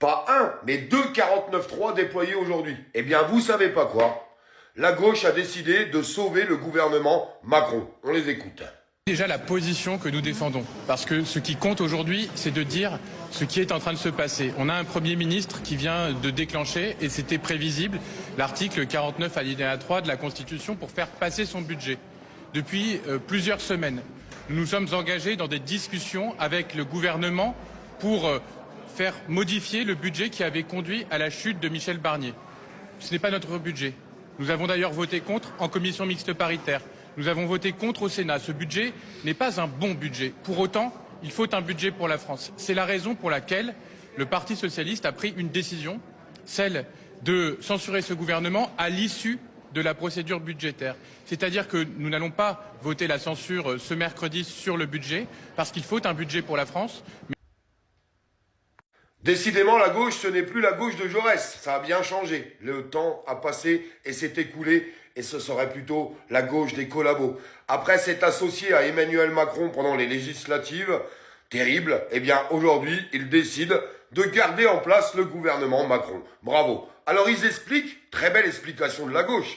Pas un, mais deux 49.3 déployés aujourd'hui. Eh bien, vous savez pas quoi? La gauche a décidé de sauver le gouvernement Macron. On les écoute. Déjà la position que nous défendons, parce que ce qui compte aujourd'hui, c'est de dire ce qui est en train de se passer. On a un Premier ministre qui vient de déclencher, et c'était prévisible, l'article 49 alinéa 3 de la Constitution pour faire passer son budget. Depuis plusieurs semaines, nous nous sommes engagés dans des discussions avec le gouvernement pour faire modifier le budget qui avait conduit à la chute de Michel Barnier. Ce n'est pas notre budget. Nous avons d'ailleurs voté contre en commission mixte paritaire. Nous avons voté contre au Sénat. Ce budget n'est pas un bon budget. Pour autant, il faut un budget pour la France. C'est la raison pour laquelle le Parti socialiste a pris une décision, celle de censurer ce gouvernement à l'issue de la procédure budgétaire. C'est-à-dire que nous n'allons pas voter la censure ce mercredi sur le budget, parce qu'il faut un budget pour la France. Décidément, la gauche, ce n'est plus la gauche de Jaurès. Ça a bien changé. Le temps a passé et s'est écoulé, et ce serait plutôt la gauche des collabos. Après s'être associé à Emmanuel Macron pendant les législatives, terrible, eh bien aujourd'hui, ils décident de garder en place le gouvernement Macron. Bravo. Alors ils expliquent, très belle explication de la gauche.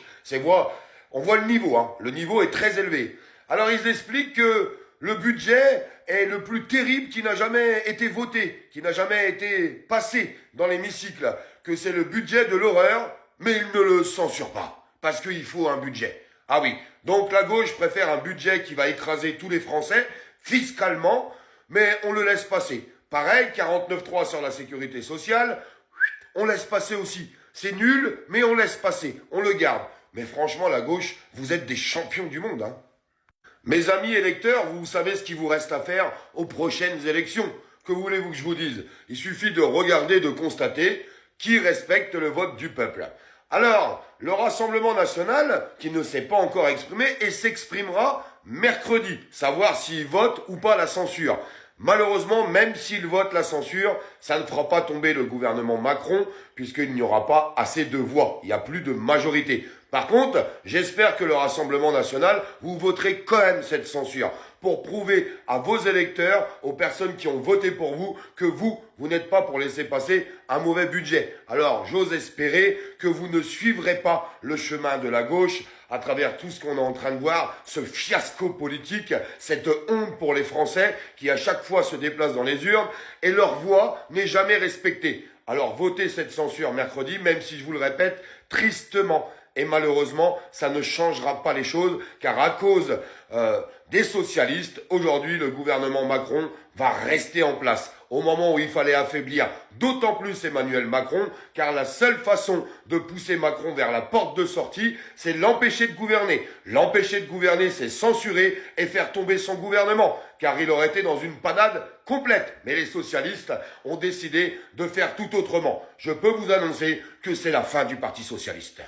On voit le niveau, hein. Le niveau est très élevé. Alors ils expliquent que le budget est le plus terrible qui n'a jamais été voté, qui n'a jamais été passé dans l'hémicycle, que c'est le budget de l'horreur, mais il ne le censure pas, parce qu'il faut un budget. Ah oui, donc la gauche préfère un budget qui va écraser tous les Français, fiscalement, mais on le laisse passer. Pareil, 49.3 sur la sécurité sociale, on laisse passer aussi. C'est nul, mais on laisse passer, on le garde. Mais franchement, la gauche, vous êtes des champions du monde, hein. Mes amis électeurs, vous savez ce qu'il vous reste à faire aux prochaines élections. Que voulez-vous que je vous dise? Il suffit de regarder, de constater qui respecte le vote du peuple. Alors, le Rassemblement national, qui ne s'est pas encore exprimé, et s'exprimera mercredi, savoir s'il vote ou pas la censure. Malheureusement, même s'il vote la censure, ça ne fera pas tomber le gouvernement Macron, puisqu'il n'y aura pas assez de voix. Il n'y a plus de majorité. Par contre, j'espère que le Rassemblement national, vous voterez quand même cette censure pour prouver à vos électeurs, aux personnes qui ont voté pour vous, que vous n'êtes pas pour laisser passer un mauvais budget. Alors, j'ose espérer que vous ne suivrez pas le chemin de la gauche à travers tout ce qu'on est en train de voir, ce fiasco politique, cette honte pour les Français qui à chaque fois se déplacent dans les urnes et leur voix n'est jamais respectée. Alors, votez cette censure mercredi, même si je vous le répète, tristement. Et malheureusement, ça ne changera pas les choses, car à cause des socialistes, aujourd'hui, le gouvernement Macron va rester en place. Au moment où il fallait affaiblir d'autant plus Emmanuel Macron, car la seule façon de pousser Macron vers la porte de sortie, c'est l'empêcher de gouverner. L'empêcher de gouverner, c'est censurer et faire tomber son gouvernement, car il aurait été dans une panade complète. Mais les socialistes ont décidé de faire tout autrement. Je peux vous annoncer que c'est la fin du Parti socialiste.